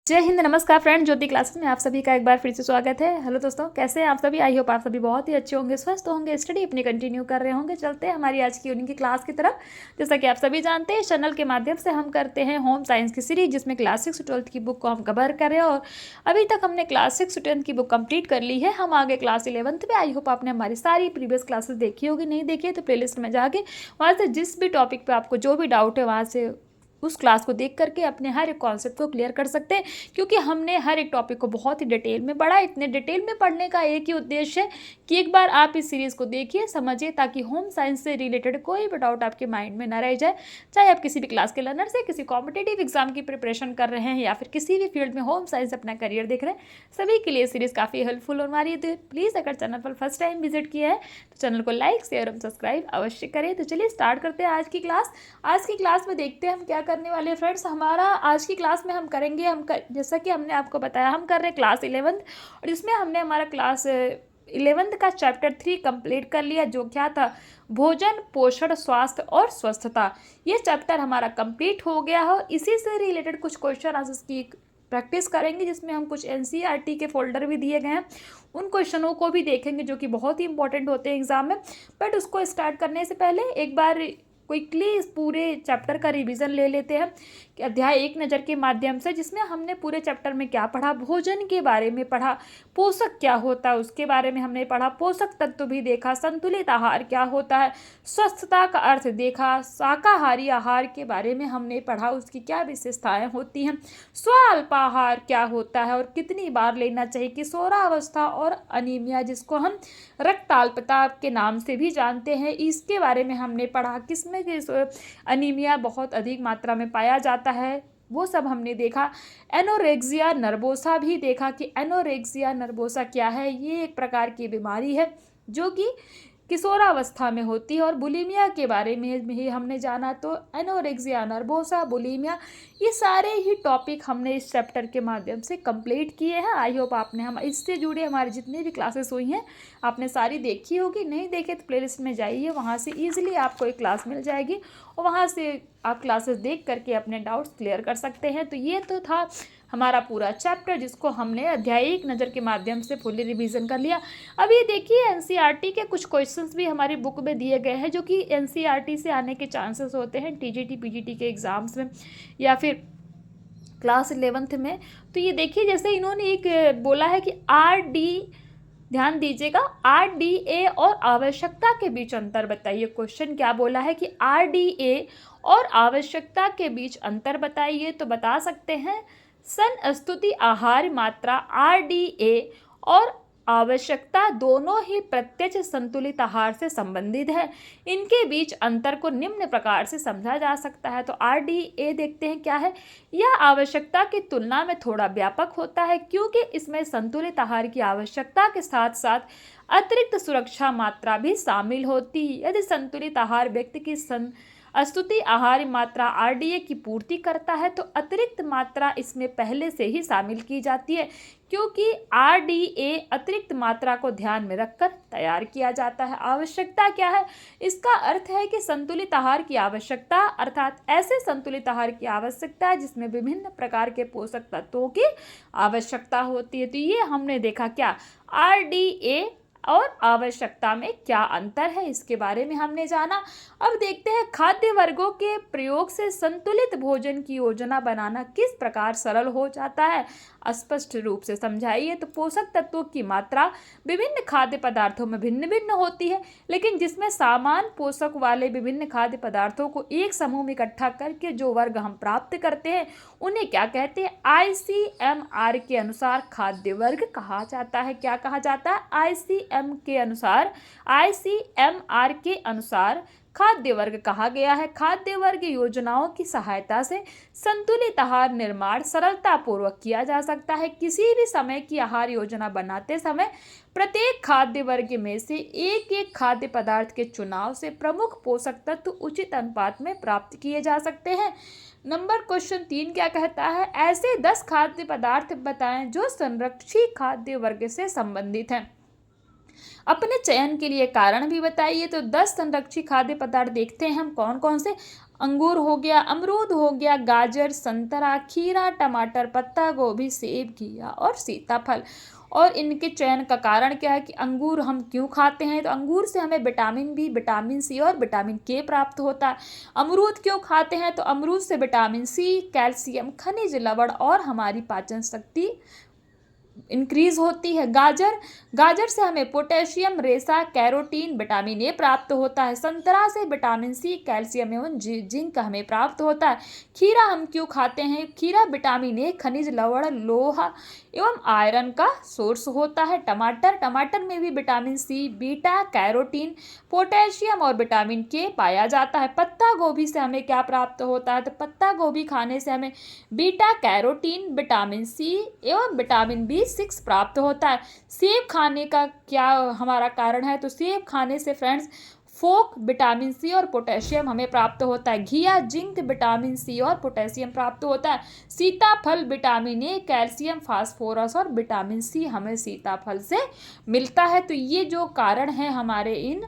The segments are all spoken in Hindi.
जय हिंद, नमस्कार फ्रेंड। ज्योति क्लासेस में आप सभी का एक बार फिर से स्वागत है। हेलो दोस्तों, कैसे हैं आप सभी? आई होप आप सभी बहुत ही अच्छे होंगे, स्वस्थ होंगे, स्टडी अपनी कंटिन्यू कर रहे होंगे। चलते हैं हमारी आज की इवनिंग की क्लास की तरफ। जैसा कि आप सभी जानते हैं, इस चैनल के माध्यम से हम करते हैं होम साइंस की सीरीज, जिसमें क्लास 6 12th की बुक को हम कवर कर रहे हैं। और अभी तक हमने क्लास 6 10th की बुक कंप्लीट कर ली है। हम आगे क्लास 11th में। आई होप आपने हमारी सारी प्रीवियस क्लासेस देखी होगी। नहीं देखी है तो प्लेलिस्ट में जाके वहाँ से जिस भी टॉपिक पर आपको जो भी डाउट है वहाँ से उस क्लास को देख करके अपने हर एक कॉन्सेप्ट को क्लियर कर सकते हैं। क्योंकि हमने हर एक टॉपिक को बहुत ही डिटेल में पढ़ा। इतने डिटेल में पढ़ने का एक ही उद्देश्य है कि एक बार आप इस सीरीज़ को देखिए, समझिए, ताकि होम साइंस से रिलेटेड कोई भी डाउट आपके माइंड में ना रह जाए। चाहे आप किसी भी क्लास के लर्नर से, किसी कॉम्पिटेटिव एग्जाम की प्रिपरेशन कर रहे हैं, या फिर किसी भी फील्ड में होम साइंस अपना करियर देख रहे हैं, सभी के लिए सीरीज़ काफ़ी हेल्पफुल होने वाली है। तो प्लीज़, अगर चैनल पर फर्स्ट टाइम विजिट किया है तो चैनल को लाइक, शेयर और सब्सक्राइब अवश्य करें। तो चलिए स्टार्ट करते हैं आज की क्लास। आज की क्लास में देखते हैं हम क्या करने वाले हैं फ्रेंड्स। हमारा आज की क्लास में हम करेंगे, जैसा कि हमने आपको बताया, हम कर रहे हैं क्लास 11th, और इसमें हमने हमारा क्लास 11th का चैप्टर 3 कंप्लीट कर लिया, जो क्या था, भोजन, पोषण, स्वास्थ्य और स्वस्थता। ये चैप्टर हमारा कंप्लीट हो गया है। इसी से रिलेटेड कुछ क्वेश्चन आंसर्स की प्रैक्टिस करेंगे, जिसमें हम कुछ एनसीईआरटी के फोल्डर भी दिए गए हैं, उन क्वेश्चनों को भी देखेंगे जो कि बहुत ही इंपॉर्टेंट होते हैं एग्जाम में। बट उसको स्टार्ट करने से पहले एक बार क्विकली इस पूरे चैप्टर का रिवीजन ले लेते हैं कि अध्याय 1 नज़र के माध्यम से, जिसमें हमने पूरे चैप्टर में क्या पढ़ा। भोजन के बारे में पढ़ा, पोषक क्या होता है उसके बारे में हमने पढ़ा, पोषक तत्व भी देखा, संतुलित आहार क्या होता है, स्वस्थता का अर्थ देखा, शाकाहारी आहार के बारे में हमने पढ़ा, उसकी क्या विशेषताएं होती हैं, स्वअल्पाहार क्या होता है और कितनी बार लेना चाहिए, किशोरावस्था और अनीमिया, जिसको हम रक्त अल्पता के नाम से भी जानते हैं, इसके बारे में हमने पढ़ा। किसमें अनीमिया बहुत अधिक मात्रा में पाया जाता है, वो सब हमने देखा। एनोरेक्सिया नर्वोसा भी देखा कि एनोरेक्सिया नर्वोसा क्या है। ये एक प्रकार की बीमारी है जो कि किशोरावस्था में होती है। और बुलिमिया के बारे में भी हमने जाना। तो एनोरेक्सिया नर्वोसा, बुलिमिया, ये सारे ही टॉपिक हमने इस चैप्टर के माध्यम से कंप्लीट किए हैं। आई होप आपने हम इससे जुड़े हमारी जितनी भी क्लासेस हुई हैं आपने सारी देखी होगी। नहीं देखे तो प्लेलिस्ट में जाइए, वहाँ से ईजिली आपको एक क्लास मिल जाएगी और वहाँ से आप क्लासेस देख करके अपने डाउट्स क्लियर कर सकते हैं। तो ये तो था हमारा पूरा चैप्टर, जिसको हमने अध्याय 1 नज़र के माध्यम से फुली रिवीजन कर लिया। अब ये देखिए, एनसीईआरटी के कुछ क्वेश्चंस भी हमारी बुक में दिए गए हैं, जो कि एनसीईआरटी से आने के चांसेस होते हैं टीजीटी पीजीटी के एग्ज़ाम्स में या फिर क्लास 11th में। तो ये देखिए, जैसे इन्होंने एक बोला है कि ध्यान दीजिएगा, आरडीए और आवश्यकता के बीच अंतर बताइए। क्वेश्चन क्या बोला है कि आरडीए और आवश्यकता के बीच अंतर बताइए। तो बता सकते हैं, स्तुति आहार मात्रा आरडीए और आवश्यकता दोनों ही प्रत्यक्ष संतुलित आहार से संबंधित है। इनके बीच अंतर को निम्न प्रकार से समझा जा सकता है। तो आरडीए देखते हैं क्या है। यह आवश्यकता की तुलना में थोड़ा व्यापक होता है, क्योंकि इसमें संतुलित आहार की आवश्यकता के साथ साथ अतिरिक्त सुरक्षा मात्रा भी शामिल होती है। यदि संतुलित आहार व्यक्ति की स्तुति आहार मात्रा आरडीए की पूर्ति करता है, तो अतिरिक्त मात्रा इसमें पहले से ही शामिल की जाती है, क्योंकि आरडीए अतिरिक्त मात्रा को ध्यान में रखकर तैयार किया जाता है। आवश्यकता क्या है? इसका अर्थ है कि संतुलित आहार की आवश्यकता, अर्थात ऐसे संतुलित आहार की आवश्यकता है जिसमें विभिन्न प्रकार के पोषक तत्वों की आवश्यकता होती है। तो ये हमने देखा क्या, आरडीए और आवश्यकता में क्या अंतर है, इसके बारे में हमने जाना। अब देखते हैं, खाद्य वर्गों के प्रयोग से संतुलित भोजन की योजना बनाना किस प्रकार सरल हो जाता है, स्पष्ट रूप से समझाइए। तो पोषक तत्वों की मात्रा विभिन्न खाद्य पदार्थों में भिन्न भिन्न होती है, लेकिन जिसमें समान पोषक वाले विभिन्न खाद्य पदार्थों को एक समूह में इकट्ठा करके जो वर्ग हम प्राप्त करते हैं, उन्हें क्या कहते हैं? आईसीएमआर के अनुसार खाद्य वर्ग कहा जाता है। क्या कहा जाता है? आईसीएमआर के अनुसार खाद्य वर्ग कहा गया है। खाद्य वर्ग योजनाओं की सहायता से संतुलित आहार निर्माण सरलता पूर्वक किया जा सकता है। किसी भी समय की आहार योजना बनाते समय प्रत्येक खाद्य वर्ग में से एक एक खाद्य पदार्थ के चुनाव से प्रमुख पोषक तत्व उचित अनुपात में प्राप्त किए जा सकते हैं। नंबर क्वेश्चन 3 क्या कहता है? ऐसे 10 खाद्य पदार्थ बताएं जो संरक्षित खाद्य वर्ग से संबंधित हैं। अपने चयन के लिए कारण भी बताइए। तो 10 संरक्षित खाद्य पदार्थ देखते हैं हम कौन कौन से। अंगूर हो गया, अमरूद हो गया, गाजर, संतरा, खीरा, टमाटर, पत्ता गोभी, सेब, घिया और सीताफल। और इनके चयन का कारण क्या है कि अंगूर हम क्यों खाते हैं, तो अंगूर से हमें विटामिन बी, विटामिन सी और विटामिन के प्राप्त होता है। अमरूद क्यों खाते हैं, तो अमरूद से विटामिन सी, कैल्शियम, खनिज लवण और हमारी पाचन शक्ति इंक्रीज होती है। गाजर, गाजर से हमें पोटेशियम, रेशा, कैरोटीन, विटामिन ए प्राप्त होता है। संतरा से विटामिन सी, कैल्शियम एवं जिंक हमें प्राप्त होता है। खीरा हम क्यों खाते हैं, खीरा विटामिन ए, खनिज लवण, लोहा एवं आयरन का सोर्स होता है। टमाटर, टमाटर में भी vitamin C, beta carotene, potassium और विटामिन के पाया जाता है। पत्ता गोभी से हमें क्या प्राप्त होता है, तो पत्ता गोभी खाने से हमें बीटा कैरोटीन, विटामिन सी एवं विटामिन बी6 प्राप्त होता है। सेब खाने का क्या हमारा कारण है, तो सेब खाने से फ्रेंड्स फोक, विटामिन सी और पोटेशियम हमें प्राप्त होता है। घिया, जिंक, विटामिन सी और पोटेशियम प्राप्त होता है। सीताफल, विटामिन ए, कैल्शियम, फास्फोरस और विटामिन सी हमें सीताफल से मिलता है। तो ये जो कारण है हमारे इन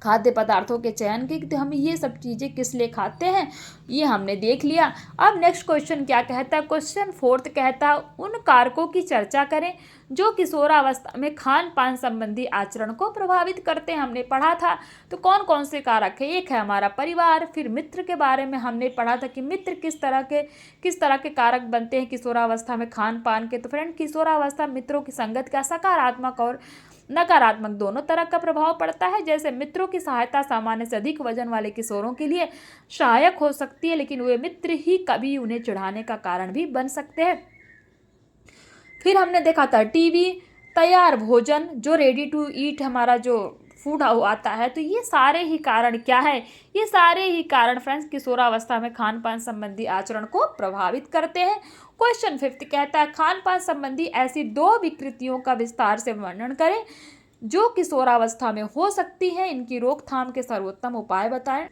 खाद्य पदार्थों के चयन के, तो हम ये सब चीज़ें किस लिए खाते हैं ये हमने देख लिया। अब नेक्स्ट क्वेश्चन क्या कहता है, क्वेश्चन 4 कहता है उन कारकों की चर्चा करें जो किशोरावस्था में खान पान संबंधी आचरण को प्रभावित करते हैं। हमने पढ़ा था तो कौन कौन से कारक है, एक है हमारा परिवार, फिर मित्र के बारे में हमने पढ़ा था कि मित्र किस तरह के कारक बनते हैं किशोरावस्था में खान पान के। तो फ्रेंड किशोरावस्था मित्रों की संगत का सकारात्मक और नकारात्मक दोनों तरह का प्रभाव पड़ता है। जैसे मित्रों की सहायता सामान्य से अधिक वजन वाले किशोरों के लिए सहायक हो सकती है, लेकिन वे मित्र ही कभी उन्हें चिढ़ाने का कारण भी बन सकते हैं। फिर हमने देखा था टीवी, तैयार भोजन, जो रेडी टू ईट हमारा जो फूड आता है, तो ये सारे ही कारण क्या है, ये सारे ही कारण फ्रेंड्स किशोरावस्था में खान पान संबंधी आचरण को प्रभावित करते हैं। क्वेश्चन 5 कहता है खान पान संबंधी ऐसी 2 विकृतियों का विस्तार से वर्णन करें जो किशोरावस्था में हो सकती हैं, इनकी रोकथाम के सर्वोत्तम उपाय बताएं।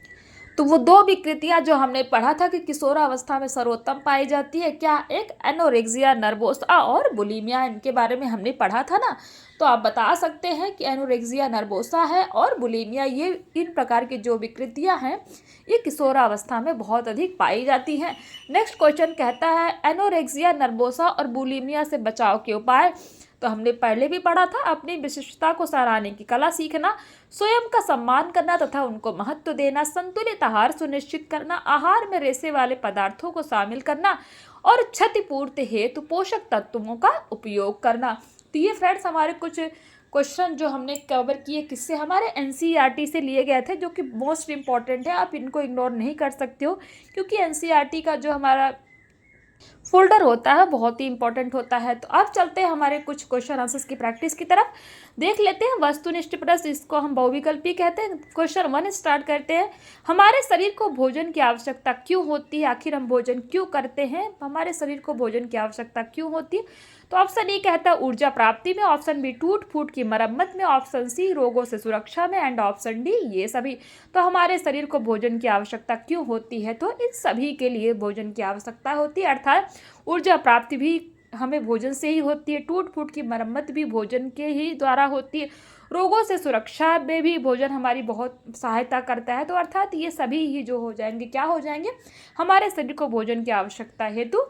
तो वो 2 विकृतियां जो हमने पढ़ा था कि किशोरावस्था में सर्वोत्तम पाई जाती है, क्या, एक एनोरेक्सिया नर्वोसा और बुलिमिया, इनके बारे में हमने पढ़ा था ना। तो आप बता सकते हैं कि एनोरेक्सिया नर्वोसा है और बुलिमिया, ये इन प्रकार की जो विकृतियां हैं ये किशोरावस्था में बहुत अधिक पाई जाती हैं। नेक्स्ट क्वेश्चन कहता है एनोरेक्सिया नर्वोसा और बुलिमिया से बचाव के उपाय। तो हमने पहले भी पढ़ा था, अपनी विशिष्टता को सराहने की कला सीखना, स्वयं का सम्मान करना तथा उनको महत्व देना, संतुलित आहार सुनिश्चित करना, आहार में रेशे वाले पदार्थों को शामिल करना और क्षतिपूर्ति हेतु पोषक तत्वों का उपयोग करना। तो ये फ्रेंड्स हमारे कुछ क्वेश्चन जो हमने कवर किए किससे, हमारे एनसीईआरटी से लिए गए थे, जो कि मोस्ट इंपॉर्टेंट है, आप इनको इग्नोर नहीं कर सकते हो क्योंकि एनसीईआरटी का जो हमारा फोल्डर होता है बहुत ही इंपॉर्टेंट होता है। तो अब चलते हैं हमारे कुछ क्वेश्चन आंसर्स की प्रैक्टिस की तरफ, देख लेते हैं। वस्तुनिष्ठ प्रश्न, इसको हम बहुविकल्पी कहते हैं। क्वेश्चन 1 स्टार्ट करते हैं। हमारे शरीर को भोजन की आवश्यकता क्यों होती है, आखिर हम भोजन क्यों करते हैं, हमारे शरीर को भोजन की आवश्यकता क्यों होती है। तो ऑप्शन ए कहता है ऊर्जा प्राप्ति में, ऑप्शन बी टूट फूट की मरम्मत में, ऑप्शन सी रोगों से सुरक्षा में एंड ऑप्शन डी ये सभी। तो हमारे शरीर को भोजन की आवश्यकता क्यों होती है, तो इन सभी के लिए भोजन की आवश्यकता होती है, अर्थात ऊर्जा प्राप्ति भी हमें भोजन से ही होती है, टूट फूट की मरम्मत भी भोजन के ही द्वारा होती है, रोगों से सुरक्षा में भी भोजन हमारी बहुत सहायता करता है। तो अर्थात ये सभी ही जो हो जाएंगे, क्या हो जाएंगे, हमारे शरीर को भोजन की आवश्यकता हेतु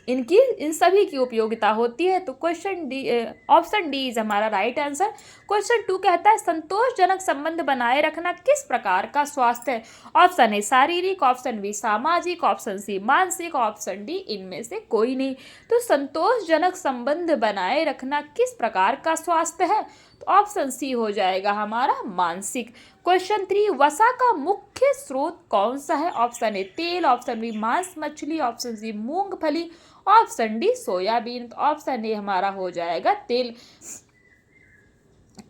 इन सभी की उपयोगिता होती है। तो question D, option D is हमारा राइट आंसर। क्वेश्चन 2 कहता है संतोषजनक संबंध बनाए रखना किस प्रकार का स्वास्थ्य है। ऑप्शन ए शारीरिक, ऑप्शन बी सामाजिक, ऑप्शन सी मानसिक, ऑप्शन डी इनमें से कोई नहीं। तो संतोषजनक संबंध बनाए रखना किस प्रकार का स्वास्थ्य है, तो ऑप्शन सी हो जाएगा हमारा मानसिक। क्वेश्चन 3 वसा का मुख्य स्रोत कौन सा है। ऑप्शन ए तेल, ऑप्शन बी मांस मछली, ऑप्शन सी मूंगफली, ऑप्शन डी सोयाबीन। तो ऑप्शन ए हमारा हो जाएगा तेल।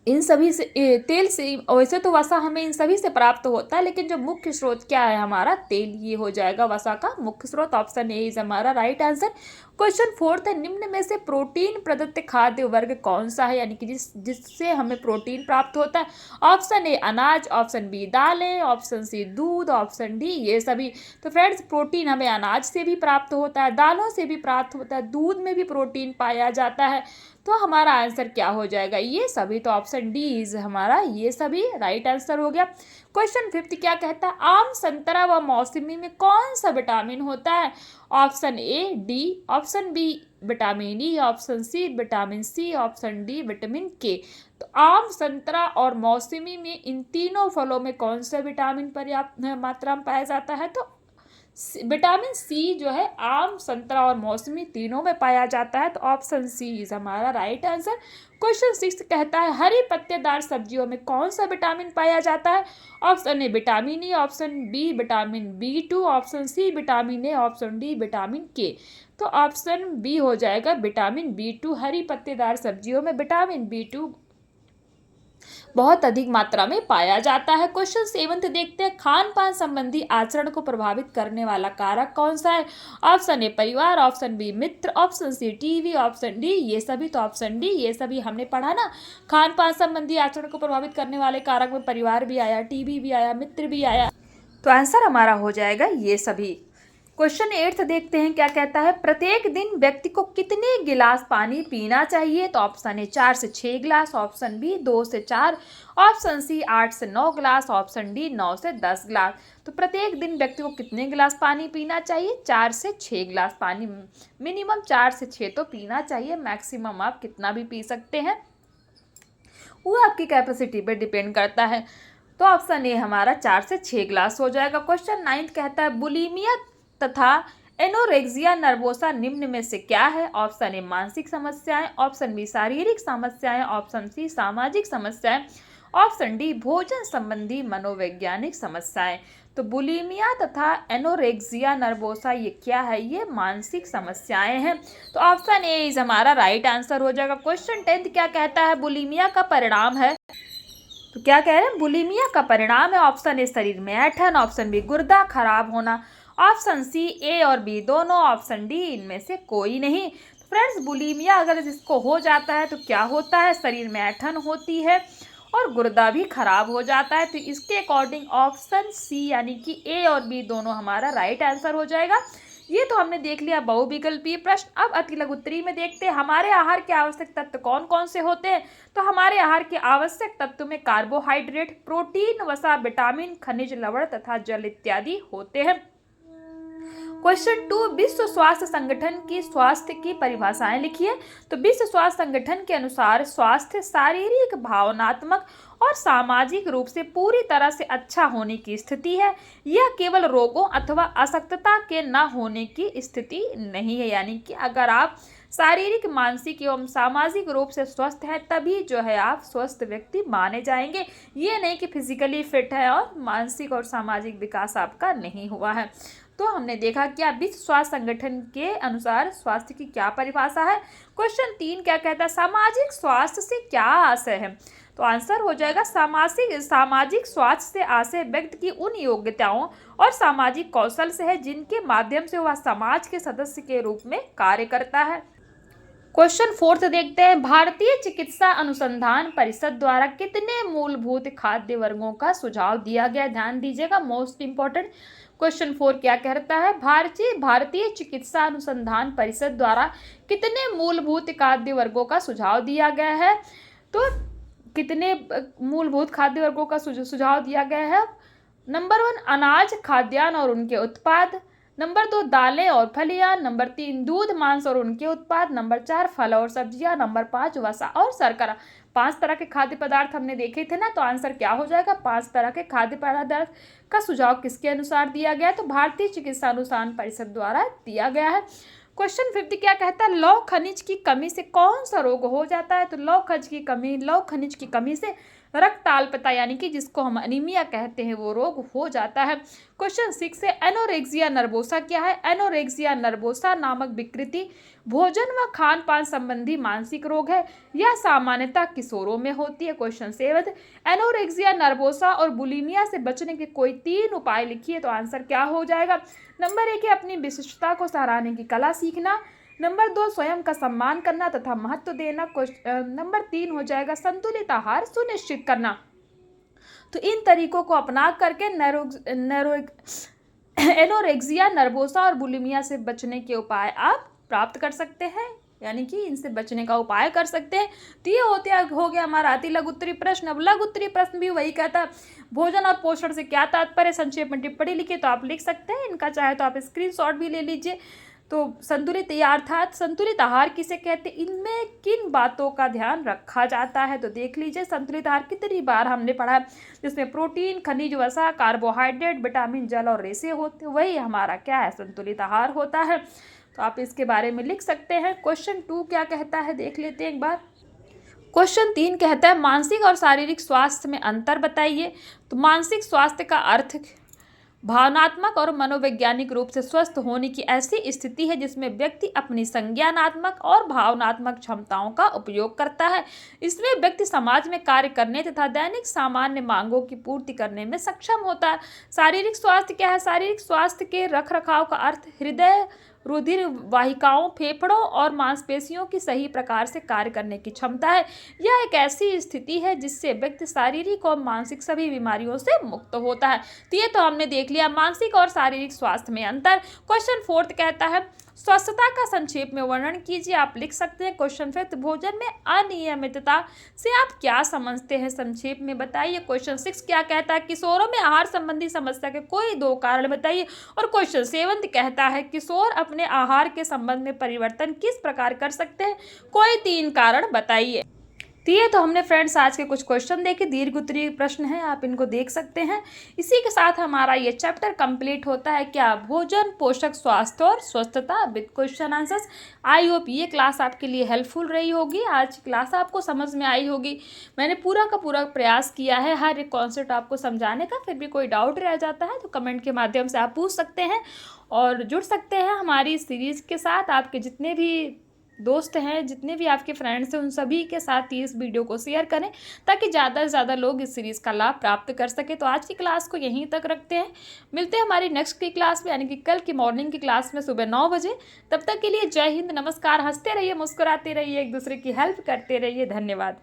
इन सभी से तेल से, वैसे तो वसा हमें इन सभी से प्राप्त होता है, लेकिन जो मुख्य स्रोत क्या है हमारा तेल, ये हो जाएगा वसा का मुख्य स्रोत। ऑप्शन ए इज हमारा राइट आंसर। क्वेश्चन 4 है निम्न में से प्रोटीन प्रदत्त खाद्य वर्ग कौन सा है, यानी कि जिससे हमें प्रोटीन प्राप्त होता है। ऑप्शन ए अनाज, ऑप्शन बी दालें, ऑप्शन सी दूध, ऑप्शन डी ये सभी। तो फ्रेंड्स प्रोटीन हमें अनाज से भी प्राप्त होता है, दालों से भी प्राप्त होता है, दूध में भी प्रोटीन पाया जाता है। तो हमारा आंसर क्या हो जाएगा, ये सभी। तो ऑप्शन ऑप्शन डी इज हमारा ये सभी राइट आंसर हो गया। क्वेश्चन 5 क्या कहता है, आम, संतरा व मौसमी में कौन सा विटामिन होता है? Option A D, option B vitamin E, option C vitamin C, option D vitamin K. तो आम, संतरा और मौसमी में इन तीनों फलों में कौन सा विटामिन पर्याप्त मात्रा में पाया जाता है? तो विटामिन सी जो है आम, संतरा और मौसमी तीनों में पाया जाता है। तो ऑप्शन सी इज हमारा राइट आंसर। क्वेश्चन 6 कहता है, हरी पत्तेदार सब्जियों में कौन सा विटामिन पाया जाता है? Option A vitamin E, option B vitamin B2, option C vitamin A, option D vitamin K. तो ऑप्शन बी हो जाएगा विटामिन B2। हरी पत्तेदार सब्जियों में विटामिन B2 बहुत अधिक मात्रा में पाया जाता है। क्वेश्चन 7 देखते हैं, खान पान संबंधी आचरण को प्रभावित करने वाला कारक कौन सा है? ऑप्शन ए परिवार, ऑप्शन बी मित्र, option C TV, option D ये सभी। तो ऑप्शन डी ये सभी हमने पढ़ा ना, खान पान संबंधी आचरण को प्रभावित करने वाले कारक में परिवार भी आया, टीवी भी आया, मित्र भी आया। तो आंसर हमारा हो जाएगा ये सभी। क्वेश्चन 8 देखते हैं क्या कहता है, प्रत्येक दिन व्यक्ति को कितने गिलास पानी पीना चाहिए? तो ऑप्शन ए 4 से 6 गिलास, ऑप्शन बी 2 से 4, ऑप्शन सी 8 से 9 गिलास, ऑप्शन डी 9 से 10 गिलास। तो प्रत्येक दिन व्यक्ति को कितने गिलास पानी पीना चाहिए? 4 से 6 गिलास पानी, मिनिमम 4 से 6 तो पीना चाहिए, मैक्सिमम आप कितना भी पी सकते हैं वो आपकी कैपेसिटी पर डिपेंड करता है। तो ऑप्शन ए हमारा 4 से 6 गिलास हो जाएगा। क्वेश्चन 9 कहता है, बुलीमिया तथा एनोरेक्सिया नर्वोसा निम्न में से क्या है? ऑप्शन ए मानसिक समस्याएं, ऑप्शन बी शारीरिक समस्याएं, ऑप्शन सी सामाजिक समस्याएं, ऑप्शन डी भोजन संबंधी मनोवैज्ञानिक समस्याएं। तो बुलीमिया तथा एनोरेक्सिया नर्वोसा ये क्या है? ये मानसिक समस्याएं हैं। तो ऑप्शन ए इज हमारा राइट आंसर हो जाएगा। क्वेश्चन 10 क्या कहता है, बुलीमिया का परिणाम है? तो क्या कह रहे हैं, बुलीमिया का परिणाम है ऑप्शन ए शरीर में ऐंठन, ऑप्शन बी गुर्दा खराब होना, ऑप्शन सी ए और बी दोनों, ऑप्शन डी इनमें से कोई नहीं। तो फ्रेंड्स बुलीमिया अगर जिसको हो जाता है तो क्या होता है, शरीर में ऐंठन होती है और गुर्दा भी खराब हो जाता है। तो इसके अकॉर्डिंग ऑप्शन सी यानी कि ए और बी दोनों हमारा राइट आंसर हो जाएगा। ये तो हमने देख लिया बहुविकल्पीय प्रश्न। अब अति लघु उत्तरीय में देखते हैं, हमारे आहार के आवश्यक तत्व कौन कौन से होते हैं? तो हमारे आहार के आवश्यक तत्व में कार्बोहाइड्रेट, प्रोटीन, वसा, विटामिन, खनिज, लवण तथा जल इत्यादि होते हैं। क्वेश्चन 2, विश्व स्वास्थ्य संगठन की स्वास्थ्य की परिभाषाएं लिखिए। तो विश्व स्वास्थ्य संगठन के अनुसार स्वास्थ्य शारीरिक, भावनात्मक और सामाजिक रूप से पूरी तरह से अच्छा होने की स्थिति है। यह केवल रोगों अथवा अशक्तता के न होने की स्थिति नहीं है, यानी कि अगर आप शारीरिक, मानसिक एवं सामाजिक रूप से स्वस्थ हैं तभी जो है आप स्वस्थ व्यक्ति माने जाएंगे। ये नहीं कि फिजिकली फिट है और मानसिक और सामाजिक विकास आपका नहीं हुआ है। तो हमने देखा क्या विश्व स्वास्थ्य संगठन के अनुसार स्वास्थ्य की क्या परिभाषा है। क्वेश्चन 3 क्या कहता है, सामाजिक स्वास्थ्य से क्या आशय है? तो आंसर हो जाएगा सामाजिक स्वास्थ्य से आशय व्यक्ति की उन योग्यताओं और सामाजिक कौशल से है जिनके माध्यम से वह समाज के सदस्य के रूप में कार्य करता है। क्वेश्चन 4 देखते हैं, भारतीय चिकित्सा अनुसंधान परिषद द्वारा कितने मूलभूत खाद्य वर्गों का सुझाव दिया गया? ध्यान दीजिएगा, मोस्ट इंपॉर्टेंट। क्वेश्चन 4 क्या कहता है, भारतीय चिकित्सा अनुसंधान परिषद द्वारा कितने मूलभूत खाद्य वर्गों का सुझाव दिया गया है? तो कितने मूलभूत खाद्य वर्गों का सुझाव दिया गया है? नंबर 1 अनाज, खाद्यान्न और उनके उत्पाद, नंबर 2 दालें और फलियां, नंबर 3 दूध, मांस और उनके उत्पाद, नंबर 4 फल और सब्जियां, नंबर 5 वसा और शर्करा। 5 तरह के खाद्य पदार्थ हमने देखे थे ना, तो आंसर क्या हो जाएगा? 5 तरह के खाद्य पदार्थ का सुझाव किसके अनुसार दिया गया? तो भारतीय चिकित्सा अनुसंधान परिषद द्वारा दिया गया है। क्वेश्चन 5 क्या कहता है, लौह खनिज की कमी से कौन सा रोग हो जाता है? तो लौह खनिज की कमी से रक्तअल्पता यानी कि जिसको हम अनीमिया कहते हैं वो रोग हो जाता है। क्वेश्चन 6 है, एनोरेक्सिया नर्वोसा क्या है? एनोरेक्सिया नर्वोसा नामक विकृति भोजन व खान पान संबंधी मानसिक रोग है। यह सामान्यतः किशोरों में होती है। क्वेश्चन 7, एनोरेक्सिया नर्वोसा और बुलिमिया से बचने के कोई 3 उपाय लिखिए। तो आंसर क्या हो जाएगा? नंबर 1 है अपनी विशिष्टता को सराहने की कला सीखना, नंबर 2 स्वयं का सम्मान करना तथा महत्व देना, नंबर 3 हो जाएगा संतुलित आहार सुनिश्चित करना। तो इन तरीकों को अपना करके एनोरेक्सिया नर्वोसा और बुलिमिया से बचने के उपाय आप प्राप्त कर सकते हैं। यानी कि इनसे बचने का उपाय कर सकते हैं। तो ये हो गया हमारा अति लघु उत्तरीय प्रश्न। अब लघु उत्तरीय प्रश्न भी वही कहता है, भोजन और पोषण से क्या तात्पर्य, संक्षेप में टिप्पणी लिखिए। तो आप लिख सकते हैं इनका, चाहे तो आप स्क्रीनशॉट भी ले लीजिए। तो संतुलित अर्थात संतुलित आहार किसे कहते हैं, इनमें किन बातों का ध्यान रखा जाता है। तो देख लीजिए संतुलित आहार कितनी बार हमने पढ़ा है, जिसमें प्रोटीन, खनिज, वसा, कार्बोहाइड्रेट, विटामिन, जल और रेशे होते, वही हमारा क्या है, संतुलित आहार होता है। तो आप इसके बारे में लिख सकते हैं। क्वेश्चन 2 क्या कहता है देख लेते हैं एक बार। क्वेश्चन 3 कहता है मानसिक और शारीरिक स्वास्थ्य में अंतर बताइए। तो मानसिक स्वास्थ्य का अर्थ भावनात्मक और मनोवैज्ञानिक रूप से स्वस्थ होने की ऐसी स्थिति है जिसमें व्यक्ति अपनी संज्ञानात्मक और भावनात्मक क्षमताओं का उपयोग करता है। इसमें व्यक्ति समाज में कार्य करने तथा दैनिक सामान्य मांगों की पूर्ति करने में सक्षम होता है। शारीरिक स्वास्थ्य क्या है, शारीरिक स्वास्थ्य के रखरखाव का अर्थ हृदय, रुधिर वाहिकाओं, फेफड़ों और मांसपेशियों की सही प्रकार से कार्य करने की क्षमता है। यह एक ऐसी स्थिति है जिससे व्यक्ति शारीरिक और मानसिक सभी बीमारियों से मुक्त होता है। तो ये तो हमने देख लिया मानसिक और शारीरिक स्वास्थ्य में अंतर। क्वेश्चन 4 कहता है स्वस्थता का संक्षेप में वर्णन कीजिए। आप लिख सकते हैं। क्वेश्चन 5 भोजन में अनियमितता से आप क्या समझते हैं, संक्षेप में बताइए। क्वेश्चन 6 क्या कहता है किशोरों में आहार संबंधी समस्या के कोई 2 कारण बताइए। और क्वेश्चन 7 कहता है किशोर अपने आहार के संबंध में परिवर्तन किस प्रकार कर सकते हैं, कोई 3 कारण बताइए। तो ये तो हमने फ्रेंड्स आज के कुछ क्वेश्चन देखे, दीर्घ उत्तरीय प्रश्न हैं, आप इनको देख सकते हैं। इसी के साथ हमारा ये चैप्टर कंप्लीट होता है। क्या, भोजन, पोषक, स्वास्थ्य और स्वस्थता with question answers. I hope ये क्लास आपके लिए हेल्पफुल रही होगी, आज की क्लास आपको समझ में आई होगी। मैंने पूरा का पूरा प्रयास किया है हर एक कॉन्सेप्ट आपको समझाने का। फिर भी कोई डाउट रह जाता है तो कमेंट के माध्यम से आप पूछ सकते हैं और जुड़ सकते हैं हमारी सीरीज़ के साथ। आपके जितने भी दोस्त हैं, जितने भी आपके फ्रेंड्स हैं, उन सभी के साथ इस वीडियो को शेयर करें ताकि ज़्यादा से ज़्यादा लोग इस सीरीज़ का लाभ प्राप्त कर सके। तो आज की क्लास को यहीं तक रखते हैं, मिलते हैं हमारी नेक्स्ट की क्लास में, यानी कि कल की मॉर्निंग की क्लास में सुबह 9 बजे। तब तक के लिए जय हिंद, नमस्कार। हंसते रहिए, मुस्कुराते रहिए, एक दूसरे की हेल्प करते रहिए। धन्यवाद।